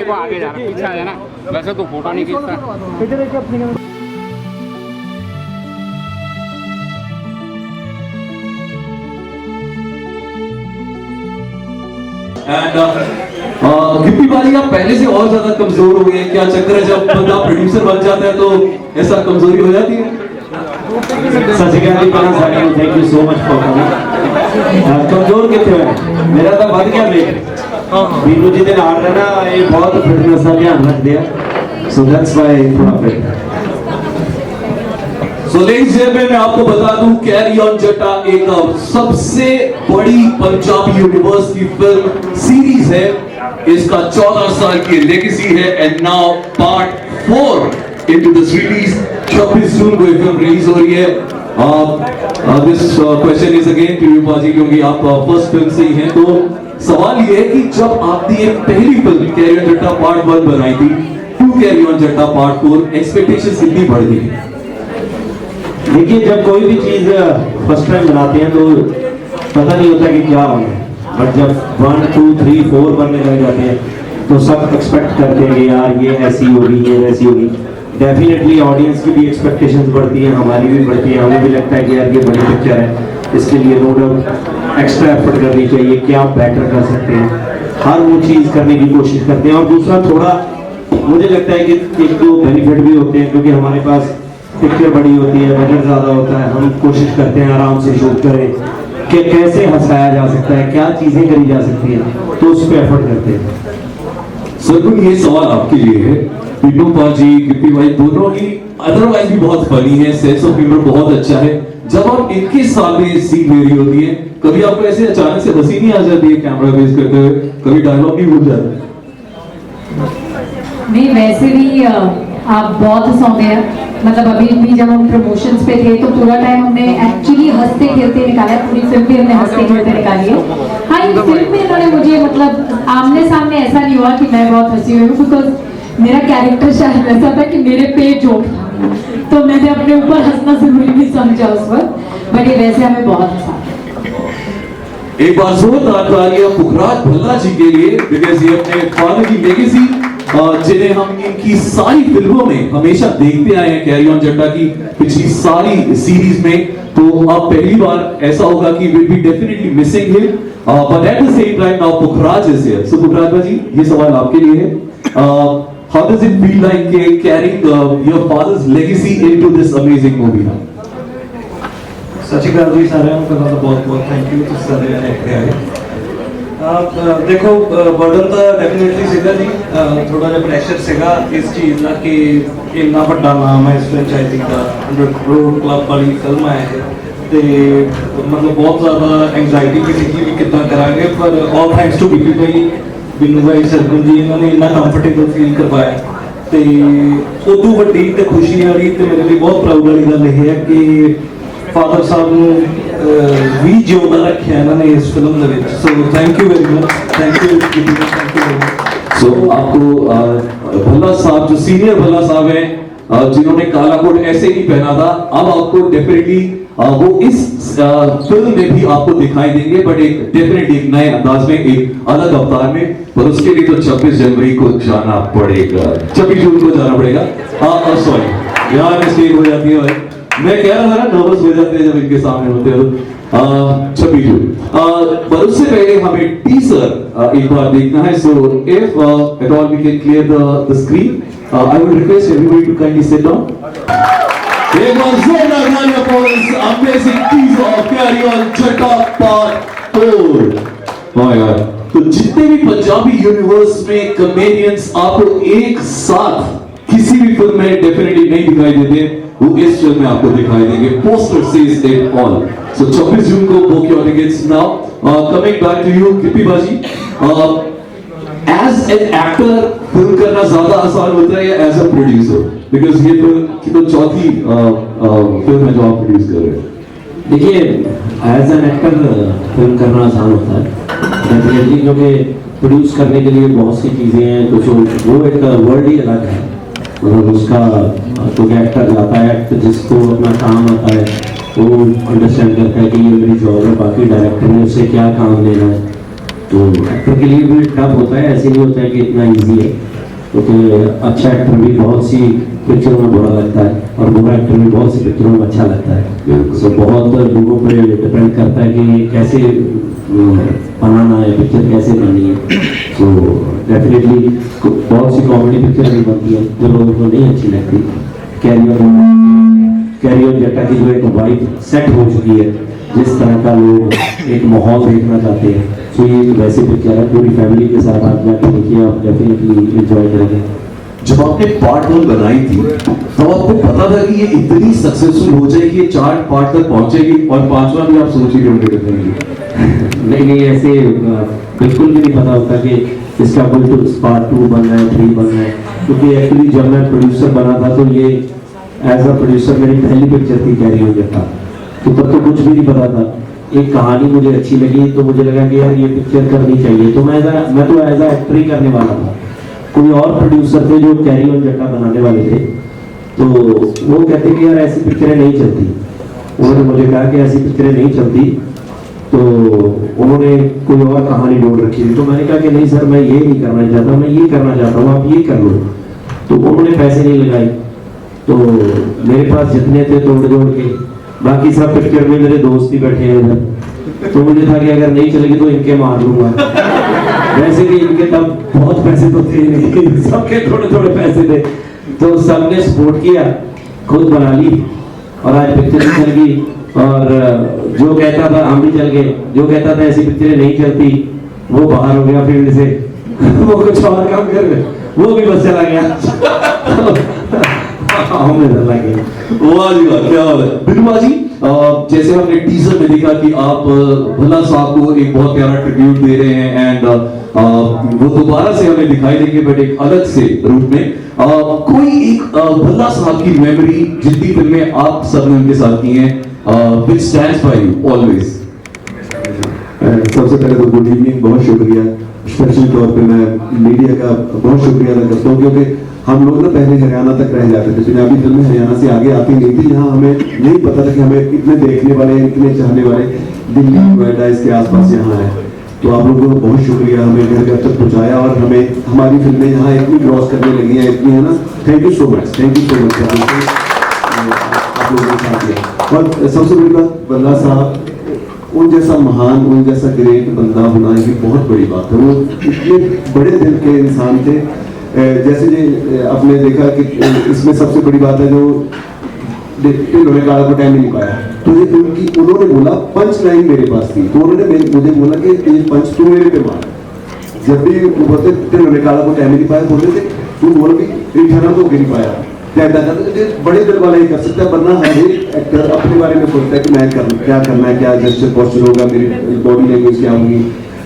देखो आगे जा रहा है, पीछे आ जाना। वैसे तो फोटो नहीं खींचता। गिप्पी भाई आप पहले से और ज्यादा कमजोर हो गए, क्या चक्कर है? जब बंदा प्रोड्यूसर बन जाता है तो ऐसा कमजोरी हो जाती है? Thank you so much for coming. कमजोर कितने हैं? मेरा तो बढ़ गया वेट। बीनू जी दिन हार रहे ना, ये बहुत फिटनेस का ध्यान रख दिया, सो दैट्स व्हाई थोड़ा fit. So ladies and gentlemen, मैं आपको बता दूं, कैरी ऑन जट्टा एक सबसे बड़ी पंजाबी यूनिवर्स की फिल्म सीरीज है। इसका 14 साल की लेगेसी है and now part 4 into this release. 26 जून को ये फिल्म रिलीज हो रही है। This question is again to you बाजी, क्योंकि आप फर्स्ट फिल्म से ही हैं, तो सवाल ये है कि जब आपने ये पहली film carry on Jatta part 1 बनाई थी, to carry on Jatta part 4, expectations कितनी बढ़ गई? देखिए, जब कोई भी चीज फर्स्ट टाइम बनाते हैं तो पता नहीं होता कि क्या होगा, बट जब 1, 2, 3, 4 बनने लग जाते हैं तो सब एक्सपेक्ट करते हैं कि यार ये ऐसी होगी, ये वैसी होगी। डेफिनेटली ऑडियंस की भी एक्सपेक्टेशंस बढ़ती हैं, हमारी भी बढ़ती है। हमें भी लगता है कि यार ये बड़ी पिक्चर है, इसके लिए नो डाउट एक्स्ट्रा एफर्ट करनी चाहिए, क्या बेटर कर सकते हैं, हर वो चीज़ करने की कोशिश करते हैं। और दूसरा, थोड़ा मुझे लगता है कि एक दो बेनिफिट भी होते हैं, क्योंकि हमारे पास पिक्चर बड़ी होती है, बजट ज़्यादा होता है, हम कोशिश करते हैं आराम से शूट करें कि कैसे हंसाया जा सकता है, क्या चीज़ें करी जा सकती हैं, तो उस पर एफर्ट करते हैं। सर, ये सवाल आपके लिए है। पिन्नू पाजी, गिप्पी भाई दोनों ही अदरवाइज भी बहुत फनी है, सेंस ऑफ ह्यूमर बहुत अच्छा है। जब आप इनके सामने सीन ले रही होती है, कभी आपको ऐसे अचानक से हंसी नहीं आ जाती है कैमरा फेस करते हुए? कभी डायलॉग नहीं भूल जाते? नहीं, वैसे भी आप बहुत हंसाते हैं। मतलब अभी भी जब हम प्रमोशंस पे थे तो पूरा टाइम हमने एक्चुअली हंसते खेलते निकाला है, पूरी फिल्म भी हमने हंसते खेलते निकाली है। हाँ, इस फिल्म में इन्होंने मुझे मतलब आमने सामने ऐसा नहीं हुआ कि मैं बहुत हंसी हुई हूँ, बिकॉज मेरा कैरेक्टर शायद वैसा था कि मेरे पे जोक था, तो मैंने अपने ऊपर हंसना जरूरी नहीं समझा उस वक्त, बट ये वैसे हमें बहुत हंसा। एक बार जोरदार तालियां पुखराज भल्ला जी के लिए, बिकॉज़ ये अपने फादर की लेगेसी जिन्हें हम इनकी सारी फिल्मों में हमेशा देखते आए हैं, कैरी ऑन जट्टा की पिछली सारी सीरीज में, तो अब पहली बार ऐसा होगा कि will be definitely missing him, but at the same time now Pukhraj is here. So Pukhraj ji, ये सवाल आपके लिए है। How does it feel like carrying your father's legacy into this amazing movie now? सत श्री अकाल जी सारे को बहुत बहुत थैंक यू तुम सारे देखते आए। देखो, बर्डन तो डेफिनेटली सीगा जी, थोड़ा जिहा प्रैशर सीगा इस चीज़ का कि इन्ना वड्डा नाम है इस फ्रेंचाइजी का, 100 करोड़ क्लब वाली फिल्म है, तो मतलब बहुत ज़्यादा एंगजाइटी भी सीगी कि कितना करांगे, पर ऑल थैंक्स टू गिप्पी भाई, बिन्नू भाई, सरगुन जी, इन्होंने इन्ना कंफर्टेबल फील करवाया। तो उदू वड्डी ते खुशी वाली ते मेरे लिए बहुत प्राउड वाली गल यह है कि फादर साहब ने भी जिंदा रखा इन्होंने इस फिल्म में। So thank you very much, thank you very much. So आपको भल्ला साहब, जो सीनियर भल्ला साहब हैं, जिन्होंने काला कोट ऐसे ही पहना था, अब आपको डेफिनेटली वो इस फिल्म में भी आपको दिखाई देंगे, बट एक डेफिनेटली एक नए अंदाज में, एक अलग अवतार में। पर उसके लिए तो 26 जनवरी को जाना पड़ेगा, 26 जून को जाना पड़ेगा। सॉरी, यहाँ मिस्टेक हो जाती है भाई, मैं कह रहा था ना, नर्वस हो जाते हैं जब इनके सामने होते हो। 26 जून, पर उससे पहले हमें टीजर एक बार देखना है। So if at all we can clear the screen, I would request everybody to kindly sit down. एक बार जोरदार तालियां for this amazing teaser of carry on Jatta part 4। वाह यार, तो जितने भी पंजाबी यूनिवर्स में कॉमेडियंस आपको एक साथ किसी भी फिल्म में डेफिनेटली नहीं दिखाई देते, वो इस फिल्म में आपको दिखाई देंगे। Poster says it all. So 26 जून को book your tickets now. Coming back to you Gippy baaji, as an actor film करना ज्यादा आसान होता है या एज अ प्रोड्यूसर? बिकॉज ये फिल्म की तो चौथी फिल्म है जो आप प्रोड्यूस कर रहे हैं। देखिए, एज एन एक्टर फिल्म करना आसान होता है डेफिनेटली, क्योंकि प्रोड्यूस करने के लिए बहुत सी चीज़ें हैं, कुछ वो एक वर्ल्ड ही अलग है। मतलब उसका तो एक्टर जाता है, एक्टर जिसको अपना काम आता है वो अंडरस्टैंड करता है कि ये मेरी जॉब है, बाकी डायरेक्टर ने उससे क्या काम लेना है, तो एक्टर के लिए भी टफ होता है, ऐसे नहीं होता है कि इतना ईजी है। क्योंकि अच्छा एक्टर भी बहुत सी पिक्चरों में बुरा लगता है और बुरा एक्टर भी बहुत सी पिक्चरों में अच्छा लगता है। तो बहुत लोगों पर डिपेंड करता है कि कैसे बनाना है, पिक्चर कैसे बननी है। तो डेफिनेटली बहुत सी कॉमेडी पिक्चर भी बनती है जो लोगों को नहीं अच्छी लगती। कैरी ऑन जट्टा की जो एक वाइब सेट हो चुकी है, जिस तरह का लोग एक माहौल देखना चाहते हैं, तो ये एक वैसी पिक्चर है। पूरी फैमिली के साथ आप जाके देखिए, आप डेफिनेटली एंजॉय करेंगे। जब आपने पार्ट 1 बनाई थी तो आपको पता था कि ये इतनी सक्सेसफुल हो जाएगी, ये 4 पार्ट तक पहुंचेगी और 5वां भी आप सोच ही रहे होंगे? नहीं, ऐसे बिल्कुल भी नहीं पता होता कि इसका पार्ट 2 बन रहा है, 3 बन रहा है। क्योंकि एक्चुअली जब मैं प्रोड्यूसर बना था तो ये एज अ प्रोड्यूसर मेरी पहली पिक्चर थी कैरी ऑन जट्टा, तो तब तो कुछ भी नहीं पता था। एक कहानी मुझे अच्छी लगी तो मुझे लगा कि यार ये पिक्चर करनी चाहिए, तो मैं तो एज अ एक्टर ही करने वाला था। कोई और प्रोड्यूसर थे जो कैरी ऑन जट्टा बनाने वाले थे, तो वो कहते कि यार ऐसी पिक्चरें नहीं चलती। उन्होंने मुझे कहा कि ऐसी पिक्चरें नहीं चलती, तो उन्होंने कोई और कहानी ढूंढ रखी थी। तो मैंने कहा कि नहीं सर, मैं ये नहीं करना चाहता, मैं ये करना चाहता हूँ, आप ये कर लो। तो उन्होंने पैसे नहीं लगाए, तो मेरे पास जितने थे तोड़ जोड़ के, बाकी सब पिक्चर में मेरे दोस्त ही बैठे हैं इधर। तो मुझे था कि अगर नहीं चलेगी तो इनके मार दूंगा। वैसे भी इनके तब बहुत पैसे तो थे नहीं, सबके थोड़े थोड़े पैसे थे, तो सबने सपोर्ट किया, खुद बना ली और आज पिक्चर चल गई। और जो कहता था हम भी चल गए, जो कहता था ऐसी पिक्चरें नहीं चलती वो बाहर हो गया फील्ड से, वो कुछ और काम कर रहे, वो भी बस चला गया। हमें डर लगे। वाह जी वाह, क्या बात है। बिनुमा जी, जैसे हमने टीजर में देखा कि आप भल्ला साहब को एक बहुत प्यारा ट्रिब्यूट दे रहे हैं एंड वो दोबारा से हमें दिखाई देंगे बट एक अलग से रूप में। कोई एक भल्ला साहब की मेमोरी जितनी फिल्में आप सबने उनके साथ की हैं, which stands by you always? सबसे पहले तो गुड इवनिंग, बहुत शुक्रिया। स्पेशल तौर पे मैं मीडिया का बहुत शुक्रिया अदा करता हूँ, क्योंकि हम लोग ना पहले हरियाणा तक रह जाते थे, पंजाबी फिल्में हरियाणा से आगे आती नहीं थी। यहाँ हमें नहीं पता था कि हमें इतने देखने वाले, इतने चाहने वाले दिल्ली, नोएडा, इसके आसपास यहाँ है। तो आप लोगों को बहुत शुक्रिया, हमें घर घर तक पहुँचाया और हमें हमारी फिल्में यहाँ इतनी क्रॉस करने लगी हैं, इतनी है ना। Thank you so much, thank you so much आप लोगों के साथ है। और सबसे बड़ी बात, भल्ला साहब उन जैसा महान, उन जैसा ग्रेट बंदा होना ही बहुत बड़ी बात है। वो इतने बड़े दिल के इंसान थे। जैसे जी आपने देखा कि इसमें सबसे बड़ी बात है जो उन्होंने काला को टाइम नहीं पाया, तो ये उन्होंने बोला पंच लाइन मेरे पास थी, तो उन्होंने मुझे बोला कि ये पंच तू मेरे पे मार। जब भी बोलते उन्होंने काला को टाइम नहीं पाया, बोलते थे तू बोल भी रिठना तो गिर पाया। बड़े दिल वाला ही कर सकता है, वरना हर एक एक्टर अपने बारे में सोचता है कि मैं क्या करना है, क्या जेस्चर पोस्चर होगा, मेरी बॉडी लैंग्वेज क्या होगी,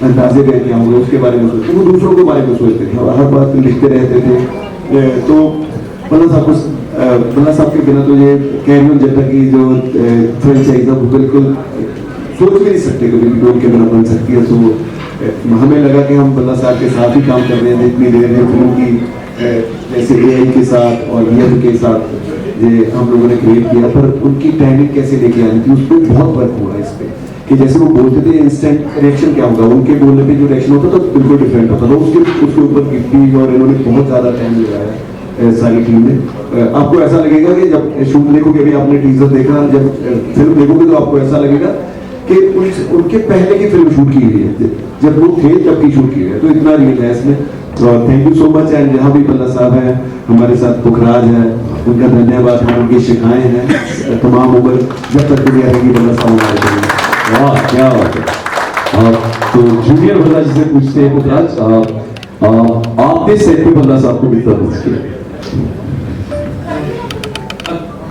अंदाजे में क्या होंगे, उसके बारे में सोचते। वो दूसरों के बारे में सोचते थे, हर बात लिखते रहते थे। तो भल्ला साहब के बिना तो ये कैरी ऑन जट्टा की जो फ्रेंचाइज है वो बिल्कुल सोच भी नहीं सकते कभी भी उनके बिना बन सकती है। तो हमें लगा कि हम भल्ला साहब के साथ ही काम कर रहे हैं इतनी देर में, फिल्म की जैसे AI के साथ और रियल के साथ ये हम लोगों ने क्रिएट किया, पर उनकी टाइमिंग कैसे लेके आनी थी उस पर बहुत वर्क हुआ है इस पे। कि जैसे वो बोलते थे इंस्टेंट रिएक्शन क्या होगा, उनके बोलने पे जो रिएक्शन होता था बिल्कुल डिफरेंट होता था। उसके ऊपर गिफ्टी और इन्होंने बहुत ज़्यादा टाइम लगाया सारी टीम ने। आपको ऐसा लगेगा कि जब शूट देखोगे, अभी आपने टीजर देखा, जब फिल्म देखोगे तो आपको ऐसा लगेगा कि उनके पहले की फिल्म शूट की हुई है, जब वो थे तब की शूट की हुई है। तो इतना रियल है इसमें। तो thank you so much. And जहाँ भी भल्ला साहब हैं, हमारे साथ पुखराज है, उनका धन्यवाद है, उनकी शिकाएँ हैं तमाम उम्र जब तक दुनिया रहेगी भल्ला साहब हमारे। वाह क्या बात है। तो जूनियर भल्ला जिसे पूछते हैं पुखराज, आपने सेट पे भल्ला साहब को भी तरह किया?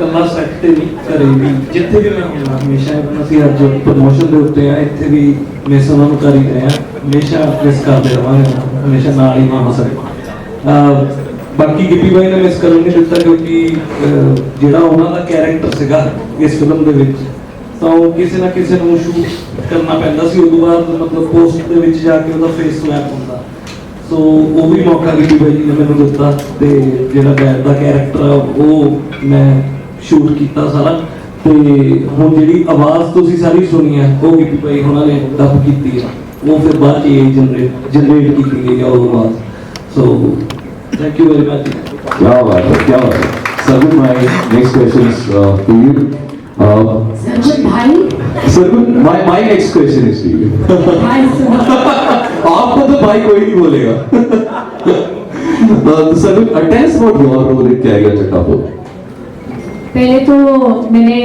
कला सैट ते भी घरे भी जिथे भी मैं हूँ हमेशा असं अज प्रमोशन के उत्ते आ इतने भी मिस उन्होंने कर ही रहे हैं, हमेशा मिस करते रहेंगे, हमेशा नाल ही नहीं हो सकते। बाकी गिप्पी भाई ने मिस करन नहीं दिता, क्योंकि जिहड़ा उन्हों का कैरेक्टर सीगा इस फिल्म दे विच, तो किसी ना किसी को शूट करना पैंदा सी। उस बाद मतलब पोस्ट दे विच जाके उहदा फेस स्वैप होंदा, सो वो भी मौका गिप्पी भाई जी ने मैनूं दिता ते जिहड़ा बैद दा कैरेक्टर वो मैं शूट किया सारा। तो हुण जिहड़ी आवाज़ तुसीं सारी सुनी है वो गिप्पी भाई उन्होंने डब की है, वो फिर बाद जनरेट की गई है वो आवाज़। So thank you very much. क्या बात है, क्या बात है। सरगुन भाई, next question is to you. Sargun भाई, Sargun, my next question is to you. भाई सुनो, आपको तो भाई कोई नहीं बोलेगा। Sargun, tell us about your role in Carry On Jatta 4। पहले तो मैंने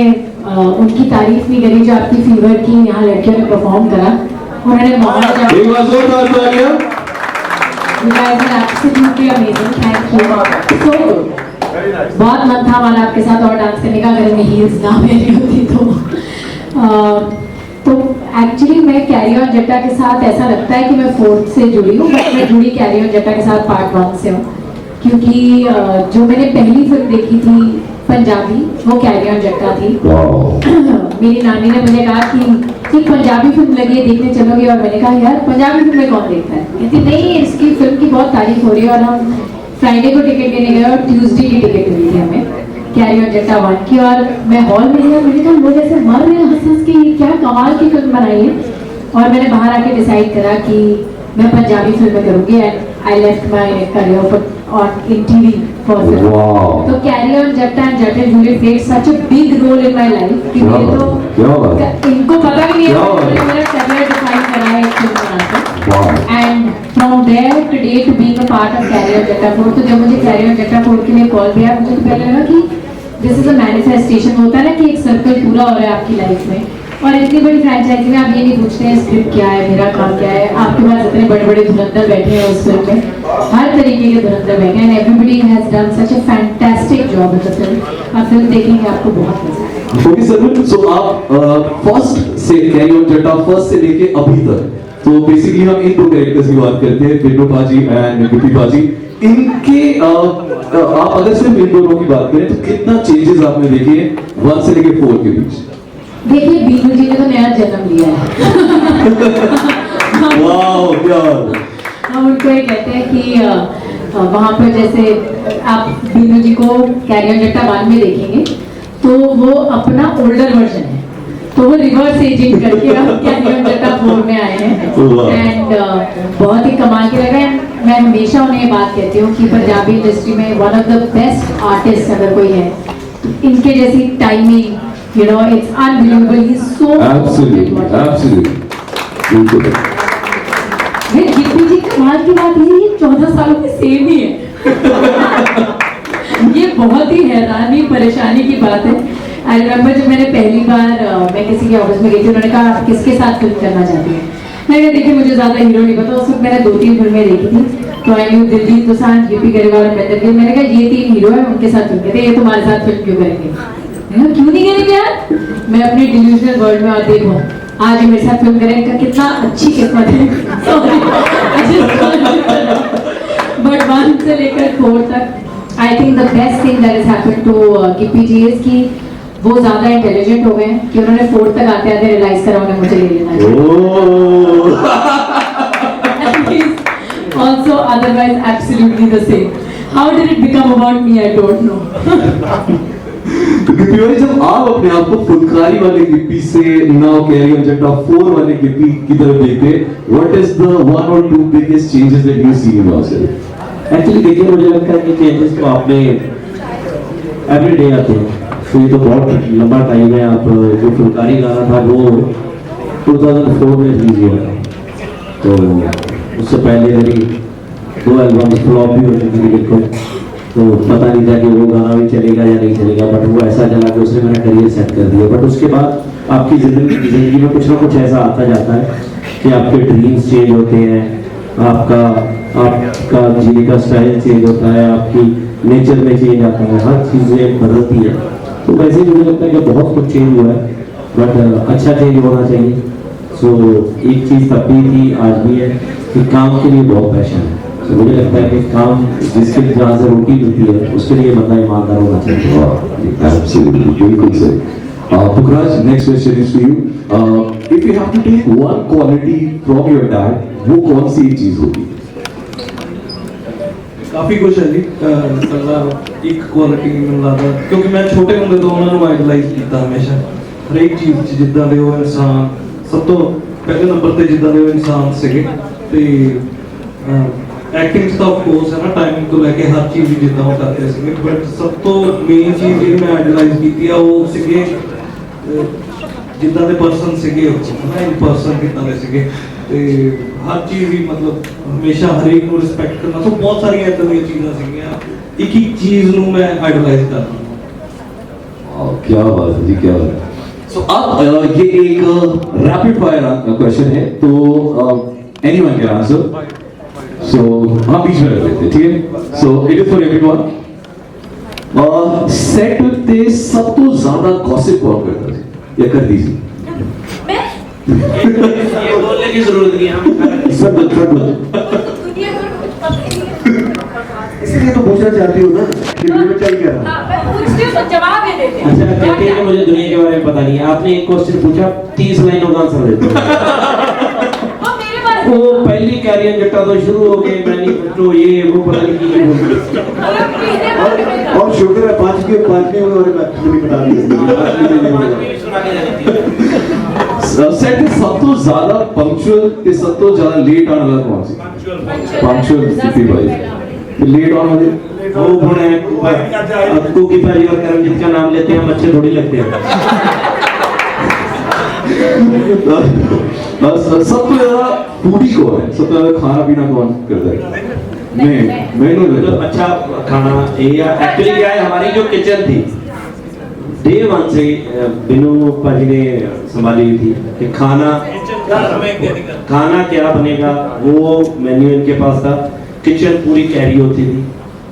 उनकी तारीफ नहीं करी जो आपकी फीवर की यहाँ लड़कियों ने परफॉर्म करा। उन्होंने एक बार जोरदार तालियां। You guys are absolutely amazing. Thank you. So good. बहुत मन था हमारा आपके साथ और डांस करने का, अगर मैं हील्स ना पहनी होती तो एक्चुअली मैं कैरी ऑन जट्टा के साथ ऐसा लगता है कि मैं 4th से जुड़ी हूँ, बट मैं जुड़ी कैरी ऑन जट्टा के साथ पार्ट 1 से हूँ, क्योंकि जो मैंने पहली फिल्म देखी थी पंजाबी, वो कैरी ऑन जट्टा थी। मेरी नानी ने मुझे कहा कि पंजाबी फिल्म लगी है, देखने चलोगे? और मैंने कहा यार पंजाबी फिल्में कौन देखता है? कहती नहीं, इसकी फिल्म की बहुत तारीफ हो रही है। और हम फ्राइडे को टिकट लेने गए और ट्यूसडे की टिकट मिली थी हमें कैरी ऑन जट्टा 1 की। और मैं हॉल में गया, मैंने कहा लोग ऐसे मर रहे हैं हंस हंस के, क्या कमाल की फिल्म बनाई है। और मैंने बाहर आके डिसाइड करा कि मैं पंजाबी फिल्में करूँगी, and I left my career on in TV for film. Wow. तो Carry On Jatta and Jatta and Juliet played such a big role in my life कि मेरे तो इनको पता भी नहीं है मैंने मेरा करियर डिफाइन करा है एक फिल्म बनाकर। And from there to date being a part of Carry On Jatta 4, तो जब मुझे Carry On Jatta 4 के लिए कॉल किया, मुझे तो पहले लगा कि दिस इज अ मैनिफेस्टेशन। होता है ना कि एक सर्कल पूरा हो रहा है आपकी लाइफ में, और इतनी बड़ी फ्रेंचाइजी में आप ये नहीं पूछते हैं स्क्रिप्ट क्या है, मेरा काम क्या है। आपके पास इतने बड़े बड़े धुरंधर बैठे हैं उस फिल्म में, हर तरीके के धुरंधर बैठे हैं, and everybody has done such a fantastic job in the film. आप फिल्म देखेंगे आपको बहुत मजा आएगा। ओके सरगुन, सो आप फर्स्ट से कैरी ऑन जट्टा फर्स्ट से लेके अभी तक, तो बेसिकली हम इन दो कैरेक्टर्स की बात करते हैं, बिन्नू पाजी एंड गिप्पी पाजी। इनके आप अगर सिर्फ इन दोनों की बात करें तो कितना चेंजेस आपने देखे 1 से लेके 4 के बीच? देखिए बीनू जी ने तो नया जन्म लिया है। वाओ, क्या हम उनको ये कहते हैं कि वहाँ पर जैसे आप बीनू जी को कैरी ऑन जट्टा 1 में देखेंगे तो वो अपना ओल्डर वर्जन है, तो वो रिवर्स एजिंग करके अब कैरी ऑन जट्टा 4 में आए हैं, एंड बहुत ही कमाल के लगा। मैं हमेशा उन्हें ये बात कहती हूँ कि पंजाबी इंडस्ट्री में one of the best artist अगर कोई है, इनके जैसी timing, you know, it's unbelievable. He's so absolutely. Gippy ji कमाल की बात ये 14 सालों में सेम ही है। ये बहुत ही हैरानी परेशानी की बात है। आई रिमेम्बर जब मैंने पहली बार मैं किसी के ऑफिस में गई थी, उन्होंने कहा आप किसके साथ फिल्म करना चाहती हैं? मैंने देखिए मुझे ज्यादा हीरो नहीं पता, उस वक्त मैंने 2-3 फिल्में देखी थी, तो आई न्यू दिलजीत दोसांझ, गिप्पी गरेवाल और मेहतर गिल। मैंने कहा ये 3 हीरो है, उनके साथ फिल्म करते, ये तुम्हारे साथ फिल्म क्यों करेंगे? क्यों नहीं करेंगे यार? मैं अपने डिल्यूजनल वर्ल्ड में, और देखो आज मेरे साथ फिल्म करें, इनका कितना अच्छी किस्मत है। बट 1 से लेकर 4 तक I think the best thing that is happened to Gippy ji is कि वो ज्यादा इंटेलिजेंट हो गए कि उन्होंने 4 तक आते आते रियलाइज करा उन्हें मुझे ले लेना चाहिए। Also otherwise absolutely the same. How did it become about me? I don't know. Gippy भाई, जब आप अपने आप को फुलकारी वाले गिप्पी से नाउ कैरी ऑन जट्टा 4 वाले गिप्पी की तरफ देखते, what is the 1 or 2 biggest changes that you see in yourself? Actually देखिए मुझे लगता है कि चेंजेस तो आप में एवरीडे आते हैं, तो ये तो बहुत लंबा टाइम है। आप जो फुलकारी गाना था वो 2004 में रिलीज हुआ था, तो उससे पहले मेरी 2 एल्बम फ्लॉप भी हो चुकी थी बिल्कुल, तो पता नहीं था कि वो गाना भी चलेगा या नहीं चलेगा, बट वो ऐसा चला कि उसने मेरा करियर सेट कर दिया। बट उसके बाद आपकी जिंदगी में कुछ ना कुछ ऐसा आता जाता है कि आपके ड्रीम्स चेंज होते हैं, आपका जीने का स्टाइल चेंज होता है, आपकी नेचर में चेंज आता है, हर चीज़ें बदलती है। तो वैसे ही मुझे लगता है कि बहुत कुछ चेंज हुआ है, बट अच्छा चेंज होना चाहिए। सो एक चीज़ तब भी थी, आज भी है कि काम के लिए बहुत पैशन है। तो मुझे लगता है कि काम जिसके जहाँ से रोटी मिलती है उसके लिए बंदा ईमानदार होना चाहिए। Absolutely, बिल्कुल सही। पुखराज, next question is to you. If you have to take one quality from your dad, वो कौन सी चीज होगी? काफी कुछ है जी। एक क्वालिटी ਮੈਨੂੰ ਲੱਗਦਾ ਕਿਉਂਕਿ ਮੈਂ ਛੋਟੇ ਹੁੰਦੇ ਤੋਂ ਉਹਨਾਂ ਨੂੰ ਆਈਡਲਾਈਜ਼ ਕੀਤਾ ਹਮੇਸ਼ਾ, ਹਰੇਕ ਚੀਜ਼ 'ਚ ਜਿੱਦਾਂ ਦੇ ਉਹ ਇਨਸਾਨ, ਸਭ ਤੋਂ ਪਹਿਲੇ ਨੰਬਰ ਤੇ ਜਿੱਦਾਂ ਦੇ ਉਹ ਇਨਸਾਨ ਸੀਗੇ, ਤੇ ਐਕਟਿੰਗ ਤਾਂ ਆਫ ਕੋਰਸ ਹੈ ਨਾ, ਟਾਈਮਿੰਗ ਤੋਂ ਲੈ ਕੇ ਹਰ ਚੀਜ਼ ਹੀ ਜਿੱਦਾਂ ਉਹ ਕਰਦੇ ਸੀਗੇ, ਬਟ ਸਭ ਤੋਂ ਮੇਨ ਚੀਜ਼ ਜਿਹੜੀ ਮੈਂ ਆਈਡਲਾਈਜ਼ ਕੀਤੀ ਆ ਉਹ ਸੀਗੇ ਜਿੱਦਾਂ ਦੇ ਪਰਸਨ ਸੀਗੇ ਉਹ ਨਾ, ਇਨ ਪਰਸਨ ਕਿੱਦਾਂ ਦੇ ਸੀਗੇ, ਤੇ ਹਰ ਚੀਜ਼ ਹੀ ਮਤਲਬ ਹਮੇਸ਼ਾ ਹਰੇਕ ਨੂੰ ਰਿਸਪੈਕਟ ਕਰਨਾ, ਸੋ ਬਹੁਤ ਸਾਰੀਆਂ ਇਦਾਂ ਦੀਆਂ ਚੀਜ਼ਾਂ ਸੀਗੀਆਂ, ਇੱਕ ਇੱਕ ਚੀਜ਼ ਨੂੰ ਮੈਂ ਆਈਡਲਾਈਜ਼ ਕਰਦਾ। क्या बात है जी, क्या बात है। So अब ये एक रैपिड फायर क्वेश्चन है, तो एनीवन कैन आंसर, सो हम बीच में रख लेते हैं, ठीक है। So it is for everyone. Set पे सब तो ज्यादा गॉसिप कौन करता है या कर दीजिए? ये बोलने की जरूरत नहीं है, सब इसलिए तो पूछना चाहती हूँ ना कि मैं क्या ही कर रहा हूँ। मैं पूछती हूँ तो जवाब ही देते हैं। अच्छा कहते हैं कि मुझे दुनिया के बारे में पता नहीं है, आपने एक क्वेश्चन पूछा 30 लाइनों का आंसर देते वो मेरे बारे वो पहली कैरियर जट्टा तो शुरू हो गए, मैनिफेस्टो ये वो पता नहीं की और शुक्र है 5 में और मैं बता सेट पे सब तो ज्यादा पंक्चुअल ते सब तो ज्यादा लेट आने वाला कौन सी? पंक्चुअल सिटी भाई लेट ऑन वाले वो बड़े अक्कू की पहली बार करमजीत का नाम लेते हैं, बच्चे थोड़ी लगते हैं। सबसे ज्यादा फूडी कौन है? सबसे ज्यादा खाना पीना कौन करता है? मैं नहीं तो करता। अच्छा खाना ये एक्चुअली क्या है, हमारी जो किचन थी डे 1 से बिनू पाजी ने संभाली हुई थी कि खाना क्या बनेगा वो मेन्यू इनके पास था, किचन पूरी कैरी होती थी,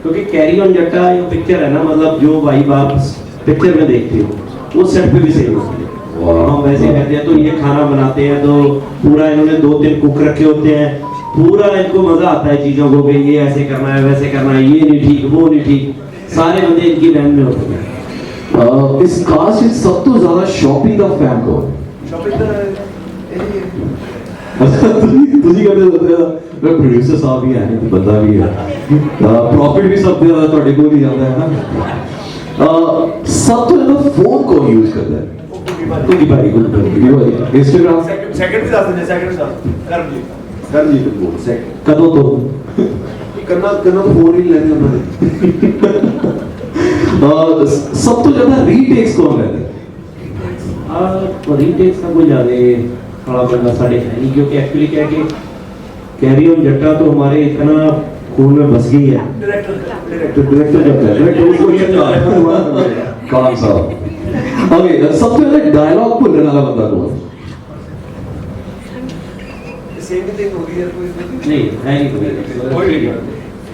क्योंकि कैरी ऑन जट्टा ये पिक्चर है ना, मतलब जो वाइब आप पिक्चर में देखते हो वो सेट पे भी सही होती है। हम वैसे कहते हैं तो ये खाना बनाते हैं तो पूरा इन्होंने 2-3 कुक रखे होते हैं, पूरा इनको मजा आता है चीजों को कि ये ऐसे करना है वैसे करना है, ये नहीं ठीक वो नहीं ठीक, सारे बंदे इनकी वैन में होते हैं। इस कास्ट में सब तो ज्यादा शॉपिंग का फैन कौन? ਤੁਸੀਂ ਕਹਿੰਦੇ ਮੈਂ ਪ੍ਰੋਡਿਊਸਰ ਸਾਹਿਬ ਵੀ ਹੈ, ਬੰਦਾ ਵੀ ਹੈ, ਪ੍ਰੋਫਿਟ ਵੀ ਸਭ ਤੋਂ ਜ਼ਿਆਦਾ ਤੁਹਾਡੇ ਕੋਲ ਹੀ ਜਾਂਦਾ ਹੈ ਨਾ। ਸਭ ਤੋਂ ਜ਼ਿਆਦਾ ਫੋਨ ਕੌਣ ਯੂਜ਼ ਕਰਦਾ ਹੈ? कुकी भाई इंस्टाग्राम सेकंड भी ਦੱਸ ਦਿੰਦੇ, सेकंड ਵੀ ਦੱਸ ਕਰ ਜੀ ਬੋਲ सेकंड कदों तो करना तो फोन ही लेने ਉਹਨਾਂ ਨੇ। सब तो ज्यादा रीटेक्स कौन लेता है? रीटेक्स का कोई ज़्यादा खड़ा बंदा साढ़े है नहीं, क्योंकि एक्चुअली क्या है कि कैरी ऑन जट्टा तो हमारे इतना खून में बस गई है। डायरेक्टर जब डायरेक्टर उसको चेक कर कौन सा? ओके, सबसे ज्यादा डायलॉग बोलने वाला बंदा कौन? सेम ही थिंग होगी यार, कोई नहीं है नहीं कोई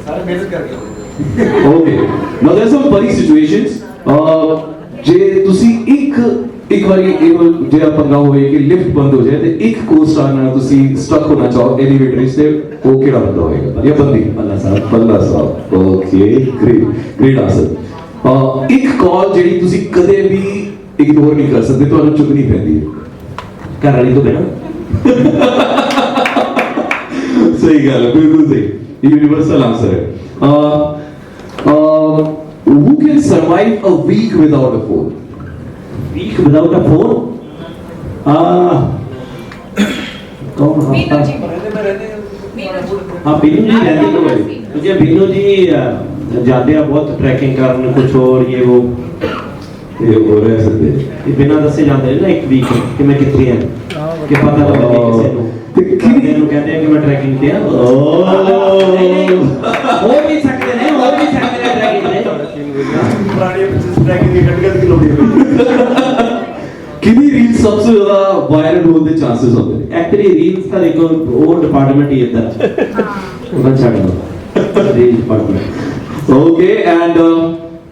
सारा मेहनत करके। Okay, now there some funny situations जे ਤੁਸੀਂ ਇੱਕ ਵਾਰੀ ਇਹ ਜਿਹੜਾ ਪੰਗਾ ਹੋਵੇ ਕਿ ਲਿਫਟ ਬੰਦ ਹੋ ਜਾਏ ਤੇ ਇੱਕ ਕੋਸਟਾਰ ਨਾਲ ਤੁਸੀਂ ਸਟਕ ਹੋਣਾ ਚਾਹੋ ਐਲੀਵੇਟਰ ਵਿੱਚ, ਤੇ ਉਹ ਕਿਹੜਾ ਬੰਦਾ ਹੋਏਗਾ ਜਾਂ ਬੰਦੀ? ਬੱਲਾ ਸਾਹਿਬ। Okay, great answer. ਇੱਕ ਕਾਲ ਜਿਹੜੀ ਤੁਸੀਂ ਕਦੇ ਵੀ ਇਗਨੋਰ ਨਹੀਂ ਕਰ ਸਕਦੇ, ਤੁਹਾਨੂੰ ਚੁੱਕਣੀ ਪੈਂਦੀ ਹੈ। कर रही तो बिना सही गल है, बिल्कुल सही, यूनिवर्सल आंसर है। Who can survive a week without a phone? Week without a phone कौन मीनू जी। हाँ बिनू जी रहते तो भाई मुझे बिनू जी जाते हैं बहुत ट्रैकिंग करने कुछ और ये वो ये हो रहा है सब ये बिना दसे जाते हैं ना एक वीक कि मैं कितनी है कि पता लगा किसी को कहते हैं कि मैं ट्रैकिंग पे हो भी सकते हैं कितनी रील सबसे ज्यादा वायरल होने के चांसेस होते हैं? एक्चुअली रील्स का देखो वो डिपार्टमेंट ही इधर उधर छाड़ दो reel department. Okay, and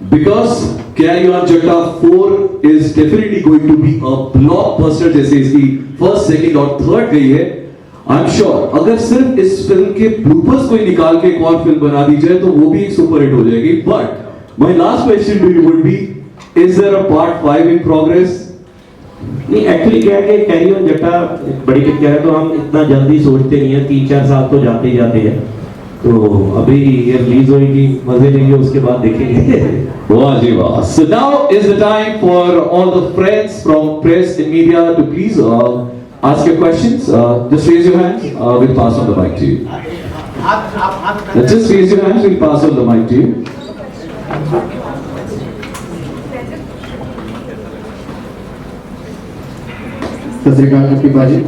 because Carry On Jatta 4 is definitely going to be a blockbuster, जैसे इसकी फर्स्ट, सेकंड और थर्ड गई है, I'm sure अगर सिर्फ इस फिल्म के ब्लूपर्स को ही निकाल के एक और फिल्म बना दी जाए तो वो भी एक सुपर हिट हो जाएगी। But my last question to you would be, is there a part 5 in progress? नहीं एक्चुअली क्या है कि कैरी ऑन जट्टा बड़ी पिक्चर है तो हम इतना जल्दी सोचते नहीं है, 3-4 साल तो जाते ही जाते हैं, तो अभी ये रिलीज होगी, मजे लेंगे, उसके बाद देखेंगे। वाह जी वाह। So now is the time for all the friends from press and media to please ask your questions. Just raise your hands. We'll pass on the mic to you. Just raise your hands, we'll pass on the mic to you. सत श्री अकाल प्रतिभा जी।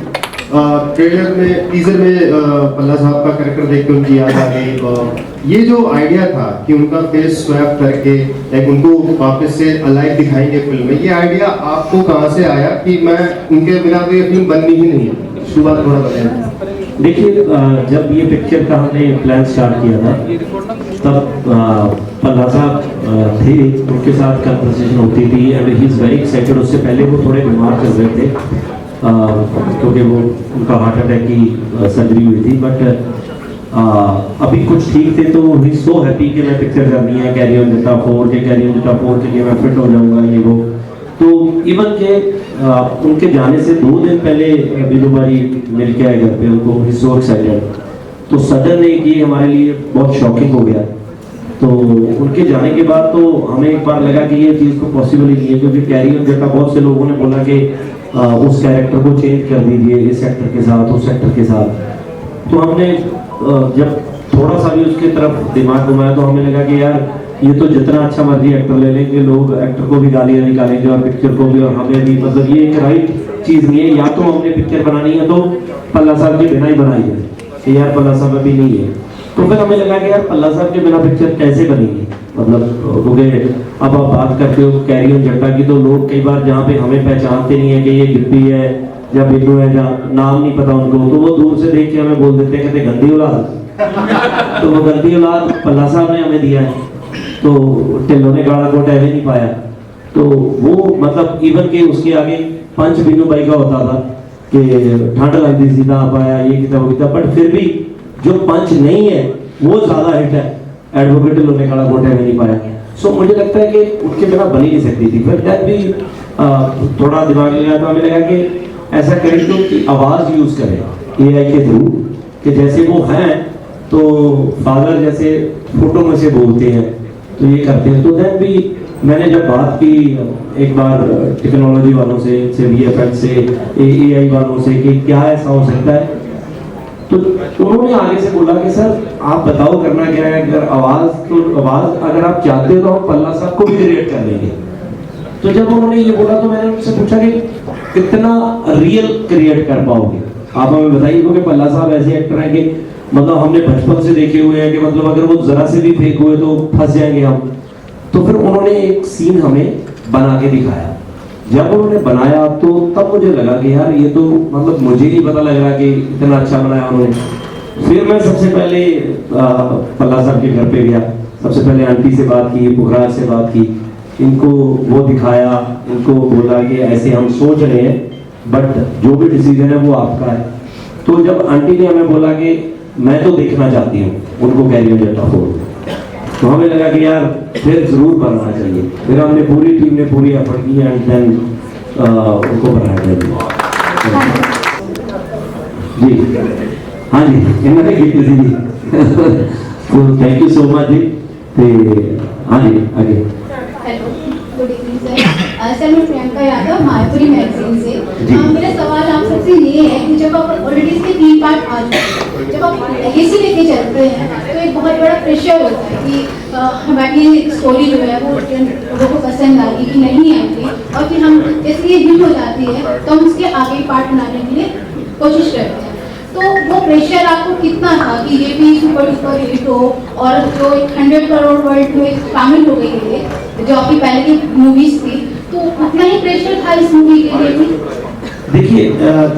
Trailer में teaser में पल्ला साहब का character देख के उनकी याद आ गई। ये जो आइडिया था कि उनका फेस स्वैप करके लाइक उनको वापस से अलाइव दिखाएंगे फिल्म में, ये आइडिया आपको कहाँ से आया कि मैं उनके बिना तो ये फिल्म बननी ही नहीं है? शुरुआत थोड़ा बताएं। देखिए, जब ये पिक्चर का हमने प्लान स्टार्ट किया था तब पल्ला साहब थे, उनके साथ कन्वर्सेशन होती थी and he is very excited. उससे पहले वो थोड़े बीमार चल रहे थे क्योंकि वो उनका हार्ट अटैक की सर्जरी हुई थी, बट अभी कुछ ठीक थे तो ही सो हैप्पी कि मैं पिक्चर करनी है कैरी ऑन जटा 4 के, कैरी ऑन जटा 4 के लिए मैं फिट हो जाऊंगा ये वो। तो इवन के उनके जाने से 2 दिन पहले बिनू भाई मिल के आए घर पे, उनको ही सो एक्साइटेड। तो सडन ये हमारे लिए बहुत शॉकिंग हो गया। तो उनके जाने के बाद तो हमें एक बार लगा कि ये चीज़ तो पॉसिबल ही नहीं है, क्योंकि कैरी ऑन जटा बहुत से लोगों ने बोला कि उस कैरेक्टर को चेंज कर दीजिए इस एक्टर के साथ, उस एक्टर के साथ। तो हमने जब थोड़ा सा भी उसके तरफ दिमाग घुमाया तो हमें लगा कि यार ये तो जितना अच्छा मर्जी एक्टर ले लेंगे लोग, एक्टर को भी गालियाँ निकालेंगे और पिक्चर को भी और हमें भी, मतलब ये एक राइट चीज़ नहीं है। या तो हमने पिक्चर बनानी है तो पल्ला साहब के बिना ही बनाई है, कि यार पल्ला साहब अभी नहीं है। तो फिर हमें लगा कि यार पल्ला साहब के बिना पिक्चर कैसे बनेगी, मतलब क्योंकि अब आप बात करते हो कैरी ऑन जटा की तो लोग कई बार जहाँ पे हमें पहचानते नहीं है कि ये गिप्पी है या बिन्नू है, जहाँ नाम नहीं पता उनको, तो वो दूर से देख के हमें बोल देते हैं, कहते गंदी औलाद। तो वो गंदी औलाद पल्ला साहब ने हमें दिया है, तो टिल्लो ने गाड़ा कोट ऐसे नहीं पाया। तो वो मतलब इवन के उसके आगे पंच बिन्नू भाई का होता था कि ठंड लगती सीधा आप आया ये कितना वो कितना, बट फिर भी जो पंच नहीं है वो ज्यादा हिट है, एडवोकेट टिल्लो ने गाड़ा कोट ऐसे नहीं पाया। सो मुझे लगता है कि उनके बिना बन ही नहीं सकती थी। फिर दैट भी थोड़ा दिमाग लगा तो हमें लगा कि ऐसा करें कि उनकी आवाज यूज करें एआई के थ्रू, कि जैसे वो हैं तो फादर जैसे फोटो में से बोलते हैं तो ये करते हैं। तो दैट भी मैंने जब बात की एक बार टेक्नोलॉजी वालों से वीएफएक्स से एआई वालों से कि क्या ऐसा हो सकता है, तो उन्होंने आगे से बोला कि सर आप बताओ करना क्या है, अगर आवाज अगर आप चाहते हो तो हम पल्ला साहब को भी क्रिएट कर लेंगे। तो जब उन्होंने ये बोला तो मैंने उनसे पूछा कि कितना रियल क्रिएट कर पाओगे आप हमें बताइए, क्योंकि पल्ला साहब ऐसे एक्टर हैं कि मतलब हमने बचपन से देखे हुए हैं कि मतलब अगर वो जरा से भी फेक हुए तो फंस जाएंगे हम। तो फिर उन्होंने एक सीन हमें बना के दिखाया। जब उन्होंने बनाया तो तब मुझे लगा कि यार ये तो मतलब मुझे नहीं पता लग रहा कि इतना अच्छा बनाया उन्होंने। फिर मैं सबसे पहले पल्ला साहब के घर पे गया, सबसे पहले आंटी से बात की, पुखराज से बात की, इनको वो दिखाया, इनको बोला कि ऐसे हम सोच रहे हैं बट जो भी डिसीजन है वो आपका है। तो जब आंटी ने हमें बोला कि मैं तो देखना चाहती हूँ उनको कैरी ऑन जटा 4, तो हमें लगा कि यार फिर जरूर बनाना चाहिए। फिर हमने पूरी टीम ने पूरी एफर्ट की एंड देन उनको बनाया चाहिए। जी हाँ जी, इन्होंने गीत जी तो थैंक यू सो मच जी। हाँ जी आगे। Good evening sir. सर मैं प्रियंका यादव मायापुरी मैगजीन से। मेरा सवाल आप सबसे ये है कि जब आप ऑलरेडी इसके 3 पार्ट आ चुके हैं, जब आप लेगेसी लेके चलते हैं तो एक बहुत बड़ा प्रेशर होता है कि हमारी स्टोरी जो है वो लोगों को पसंद आएगी कि नहीं आएगी, और फिर हम जैसे ये हिट हो जाती है तो हम उसके आगे पार्ट बनाने के लिए कोशिश करते हैं। तो वो प्रेशर आपको कितना था कि ये भी सुपर डुपर हिट हो और जो 100 करोड़ वर्ल्ड में शामिल हो गई है जो आपकी पहले की मूवीज थी, तो उतना ही प्रेशर था इस मूवी के लिए भी? देखिए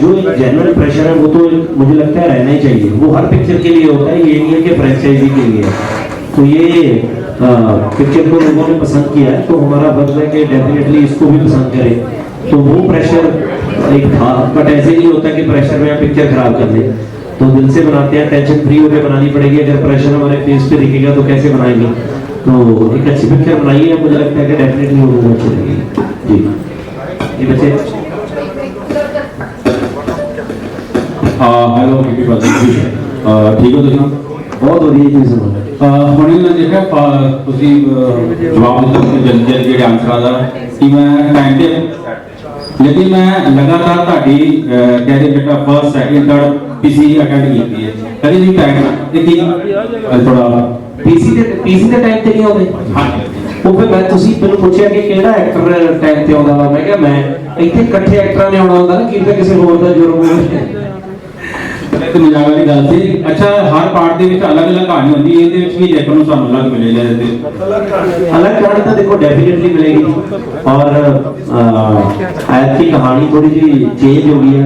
जो एक जेन्युइन प्रेशर है वो तो मुझे लगता है रहना ही चाहिए, वो हर पिक्चर के लिए होता है, ये नहीं है कि फ्रेंचाइजी के लिए। तो ये पिक्चर को लोगों ने पसंद किया है तो हमारा फर्ज है कि डेफिनेटली इसको भी पसंद करें। तो वो प्रेशर एक था, बट ऐसे नहीं होता कि प्रेशर में पिक्चर खराब कर दे। तो दिल से बनाते हैं, टेंशन फ्री होकर बनानी पड़ेगी। अगर प्रेशर हमारे फेस पे दिखेगा तो कैसे बनाएंगे? तो एक अच्छी पिक्चर बनाई है, मुझे लगता है कि डेफिनेटली वो अच्छी लगेगी जी। ये बच्चे हेलो किपी बात ठीक हो तुम? बहुत ਵਧੀਆ ਜੀ ਸੁਣੋ। ਹੁਣੇ ਮੈਂ ਦੇਖਿਆ ਤੁਸੀਂ ਜਵਾਬ ਦਿੱਤਾ ਆਪਣੇ ਜਲਦੀ ਜਿਹੜੇ ਆਨਸਰਾਂ ਦਾ ਕਿ ਮੈਂ ਟਾਈਮ ਤੇ लेकिन मैं लगातार ताड़ी कैरियर जटा first second third PC attend की है कभी नहीं टाइम थोड़ा पीसी ਦੇ ਟਾਈਮ ਤੇ ਨਹੀਂ ਆਉਂਦੇ हाँ ਉਹ ਫਿਰ ਮੈਂ ਤੁਸੀਂ ਮੈਨੂੰ ਪੁੱਛਿਆ ਕਿ ਕਿਹੜਾ ਐਕਟਰ ਟਾਈਮ ਤੇ ਆਉਂਦਾ ਵਾ ਮੈਂ ਕਿਹਾ ਮੈਂ ਇੱਥੇ ਇਕੱਠੇ ਐਕਟਰਾਂ ਨੇ ਆਉਣਾ ਹੁੰਦਾ ਨਾ ਕਿਤੇ ਕਿਸੇ ਹੋਰ ਦਾ ਜੁਰਮ ਹੋਵੇ ਤੇ ਮਜ਼ਾਕ ਵਾਲੀ ਗੱਲ ਸੀ ਅੱਛਾ ਹਰ ਪਾਰਟ ਦੇ ਵਿੱਚ ਅਲੱਗ-ਅਲੱਗ ਕਹਾਣੀ ਹੁੰਦੀ ਹੈ ਇਹਦੇ ਵਿੱਚ ਵੀ ਦੇਖਣ ਨੂੰ ਸਾਨੂੰ ਅਲੱਗ ਮਿਲੇਗਾ ਤੇ अलग कहानी तो देखो डेफिनेटली मिलेगी और ऐप की कहानी थोड़ी सी चेंज हो गई है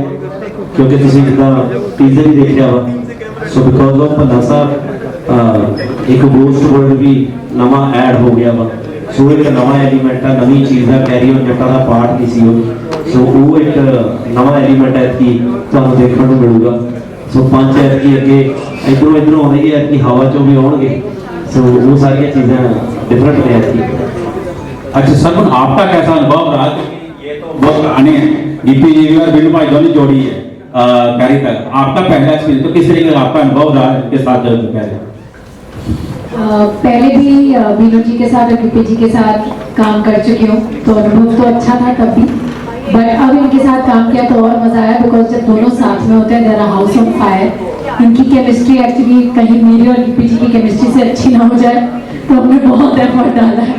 क्योंकि तुम जिदा टीजर ही देख लिया वा सो बिकॉज ऑफ भल्ला साहब एक गोस्ट वर्ल्ड भी नवा ऐड हो गया वा सो एक नवा एलीमेंट है नवी चीज़ है कैरी ऑन जट्टा का पार्ट नहीं सी वो सो वो एक नवा एलीमेंट है कि तुहानू देखने को मिलेगा सो 5 ऐप की अगे इधरों इधरों हो रही है कि हवा चो भी आउणगे सो वो सारी चीज़ें डिफरेंट है इसकी अच्छा सरगुन आपका कैसा अनुभव रहा क्योंकि ये तो बहुत पुराने हैं गिप्पी जी और बिल्लू भाई दोनों जोड़ी है कैरी तक आपका पहला एक्सपीरियंस तो किस तरीके का आपका अनुभव रहा इनके साथ जब कैरी पहले भी बीनू जी के साथ और गिप्पी जी के साथ काम कर चुकी हूँ तो अनुभव तो अच्छा था तब भी बट अब इनके साथ काम किया तो और मजा आया बिकॉज जब दोनों साथ में होते हैं देयर हाउस ऑन फायर इनकी केमिस्ट्री एक्चुअली कहीं मेरी और गिप्पी जी की केमिस्ट्री से अच्छी ना हो जाए तो हमने बहुत एफर्ट डाला है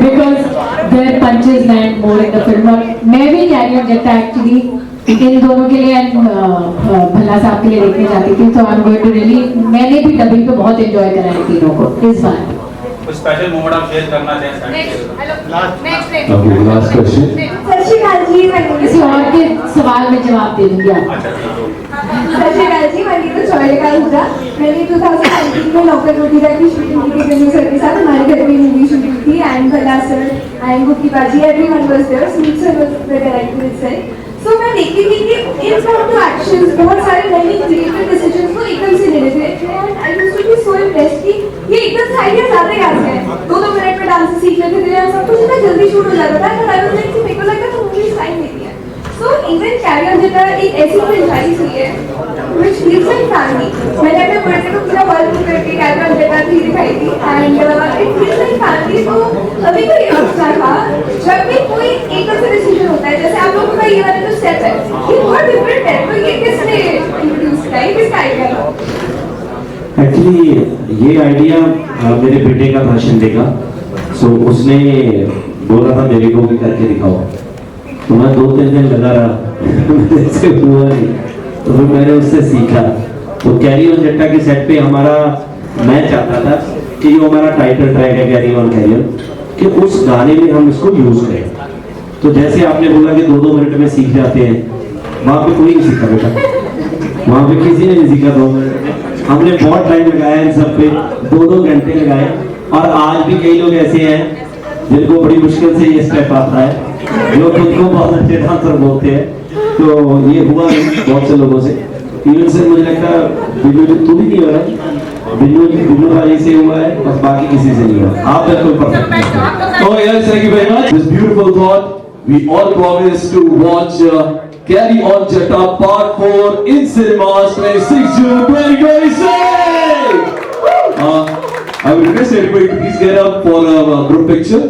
because their punches land more in the film और मैं भी कैरी ऑन जट्टा एक्चुअली इन दोनों के लिए भल्ला साहब के लिए देखने जाती थी तो I am going to really मैंने भी डबिंग पे बहुत एंजॉय करा है तीनों को इस बार कुछ स्पेशल मोमेंट आप शेयर करना चाहें लास्ट क्वेश्चन सत श्री अकाल जी मैं किसी और के सवाल में जवाब दे दूंगी आप सत श्री अकाल जी मैं नीतू चौड़ेकर हुआ मैंने 2019 में नौकर रोटी की शूटिंग की थी बिन्नू सर के साथ हमारे घर में मूवी शूटिंग थी एंड भल्ला सर एंड गुप्ती baaji everyone was there Smeep sir was the director itself so मैं देखती थी कि इन सब टू एक्शंस बहुत सारे नए क्रिएटिव डिसीजंस को एकदम से ले लेते हैं and I used to be so impressed कि ये एकदम से आइडियाज आते कैसे हैं 2-2 मिनट में डांस सीख लेते थे सब कुछ इतना जल्दी शूट हो जाता था और आई वाज लाइक मेरे को लगता था मूवी टाइम लेती है सो इवन कैरी ऑन जट्टा एक ऐसी फ्रेंचाइज हुई है व्हिच फील्स लाइक फैमिली मैंने अपने बर्थडे को पूरा वर्क करके कैरी ऑन जट्टा 3 दिखाई थी and it feels like family तो अभी कोई अवसर था जब भी कोई एकदम से डिसीजन होता है जैसे आप लोगों का ये वाला जो स्टेप है ये बहुत डिफरेंट है तो ये किसने इंट्रोड्यूस किया है किसका आइडिया था एक्चुअली ये आइडिया मेरे बेटे का था शिंदे का सो उसने बोला था मेरे को भी करके दिखाओ तो मैं 2-3 दिन लगा रहा मेरे से हुआ नहीं तो फिर मैंने उससे सीखा तो कैरी ऑन जट्टा के सेट पे हमारा मैं चाहता था कि जो हमारा टाइटल ट्रैक है कैरी ऑन कि उस गाने में हम इसको यूज करें तो जैसे आपने बोला कि 2-2 मिनट में सीख जाते हैं वहाँ पे कोई नहीं सीखा बेटा वहाँ पे किसी ने नहीं सीखा 2 मिनट में हमने बहुत टाइम लगाया इन सब पे 2-2 घंटे लगाए और आज भी कई लोग ऐसे हैं जिनको बड़ी मुश्किल से ये स्टेप आता है जो खुद को बहुत अच्छे डांसर बोलते हैं तो ये हुआ बहुत से लोगों से इवन से मुझे लगता है बिल्लू तू भी नहीं हो रहा बिल्लू भाई से हुआ है बस बाकी किसी से नहीं हुआ आप बिल्कुल perfect Oh yes, thank you very much. This beautiful thought. We all promise to watch Carry On Jata Part 4 in cinemas 26 June 2026. I would request everybody to please get up for a group picture.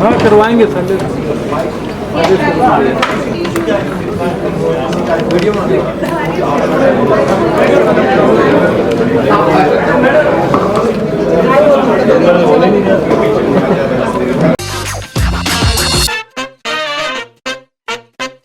हाँ करवाएंगे Sunday video